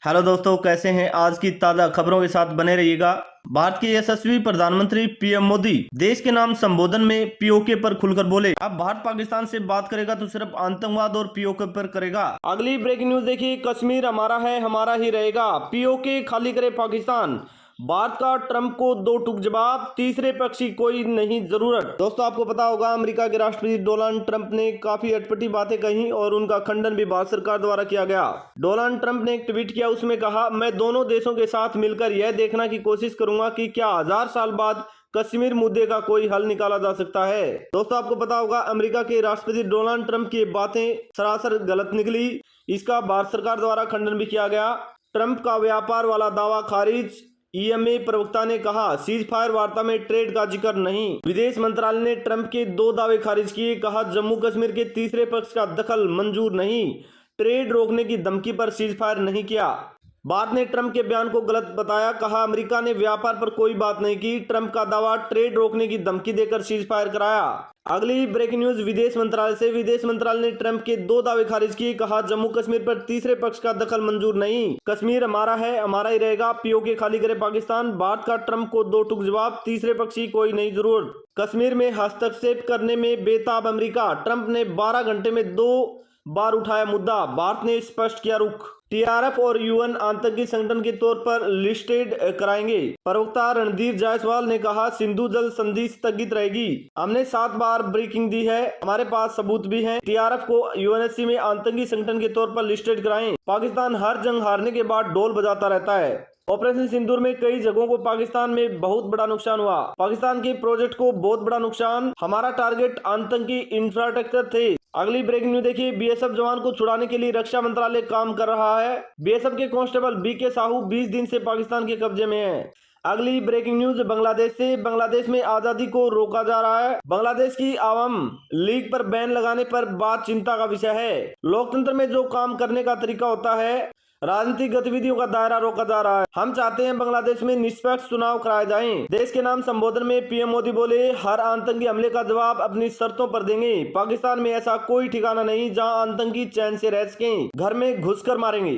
Hello दोस्तों, कैसे हैं? आज की ताज़ा खबरों के साथ बने रहिएगा। भारत के यशस्वी प्रधानमंत्री पीएम मोदी देश के नाम संबोधन में पीओके पर खुलकर बोले। अब भारत पाकिस्तान से बात करेगा तो सिर्फ आतंकवाद और पीओके पर करेगा। अगली ब्रेकिंग न्यूज देखिए, कश्मीर हमारा है, हमारा ही रहेगा, पीओके खाली करे पाकिस्तान। भारत का ट्रंप को दो टूक जवाब, तीसरे पक्ष की कोई नहीं जरूरत। दोस्तों, आपको पता होगा अमेरिका के राष्ट्रपति डोनाल्ड ट्रंप ने काफी अटपटी बातें कही और उनका खंडन भी भारत सरकार द्वारा किया गया। डोनाल्ड ट्रंप ने एक ट्वीट किया, उसमें कहा, मैं दोनों देशों के साथ मिलकर यह देखने की कोशिश करूंगा कि क्या 1000 साल बाद कश्मीर मुद्दे का कोई हल निकाला जा सकता है। दोस्तों, आपको पता होगा अमेरिका के राष्ट्रपति डोनाल्ड ट्रंप की बातें सरासर गलत निकली। इसका भारत सरकार द्वारा खंडन भी किया गया। ट्रंप का व्यापार वाला दावा खारिज। ईएमए प्रवक्ता ने कहा, सीज फायर वार्ता में ट्रेड का जिक्र नहीं। विदेश मंत्रालय ने ट्रंप के दो दावे खारिज किए। कहा, जम्मू कश्मीर के तीसरे पक्ष का दखल मंजूर नहीं। ट्रेड रोकने की धमकी पर सीज फायर नहीं किया। भारत ने ट्रंप के बयान को गलत बताया। कहा, अमेरिका ने व्यापार पर कोई बात नहीं की। ट्रंप का दावा, ट्रेड रोकने की धमकी देकर सीज फायर कराया। अगली ब्रेकिंग न्यूज विदेश मंत्रालय से। विदेश मंत्रालय ने ट्रंप के दो दावे खारिज किए। कहा, जम्मू कश्मीर पर तीसरे पक्ष का दखल मंजूर नहीं। कश्मीर हमारा है, हमारा ही रहेगा, पीओके खाली करे पाकिस्तान। भारत का ट्रंप को दो टूक जवाब, तीसरे पक्ष की कोई नहीं जरूरत। कश्मीर में हस्तक्षेप करने में बेताब अमेरिका। ट्रंप ने 12 घंटे में 2 बार उठाया मुद्दा। भारत ने स्पष्ट किया रुख। टीआरएफ और यूएन आतंकी संगठन के तौर पर लिस्टेड कराएंगे। प्रवक्ता रणधीर जायसवाल ने कहा, सिंधु जल संधि स्थगित रहेगी। हमने 7 बार ब्रेकिंग दी है, हमारे पास सबूत भी हैं। टीआरएफ को यूएनएससी में आतंकी संगठन के तौर पर लिस्टेड कराएं। पाकिस्तान हर जंग हारने के बाद ढोल बजाता रहता है। ऑपरेशन सिंदूर में कई जगहों को पाकिस्तान में बहुत बड़ा नुकसान हुआ। पाकिस्तान के प्रोजेक्ट को बहुत बड़ा नुकसान। हमारा टारगेट आतंकी इंफ्रास्ट्रक्चर थे। अगली ब्रेकिंग न्यूज देखिए, बीएसएफ जवान को छुड़ाने के लिए रक्षा मंत्रालय काम कर रहा है। बीएसएफ के कांस्टेबल बीके साहू 20 दिन से पाकिस्तान के कब्जे में हैं। अगली ब्रेकिंग न्यूज बांग्लादेश से। बांग्लादेश में आजादी को रोका जा रहा है। बांग्लादेश की आवाम लीग पर बैन लगाने पर बात चिंता का विषय है। लोकतंत्र में जो काम करने का तरीका होता है, राजनीतिक गतिविधियों का दायरा रोका जा रहा है। हम चाहते हैं बांग्लादेश में निष्पक्ष चुनाव कराए जाएं। देश के नाम संबोधन में पीएम मोदी बोले, हर आतंकी हमले का जवाब अपनी शर्तों पर देंगे। पाकिस्तान में ऐसा कोई ठिकाना नहीं जहां आतंकी चैन से रह सकें। घर में घुसकर मारेंगे।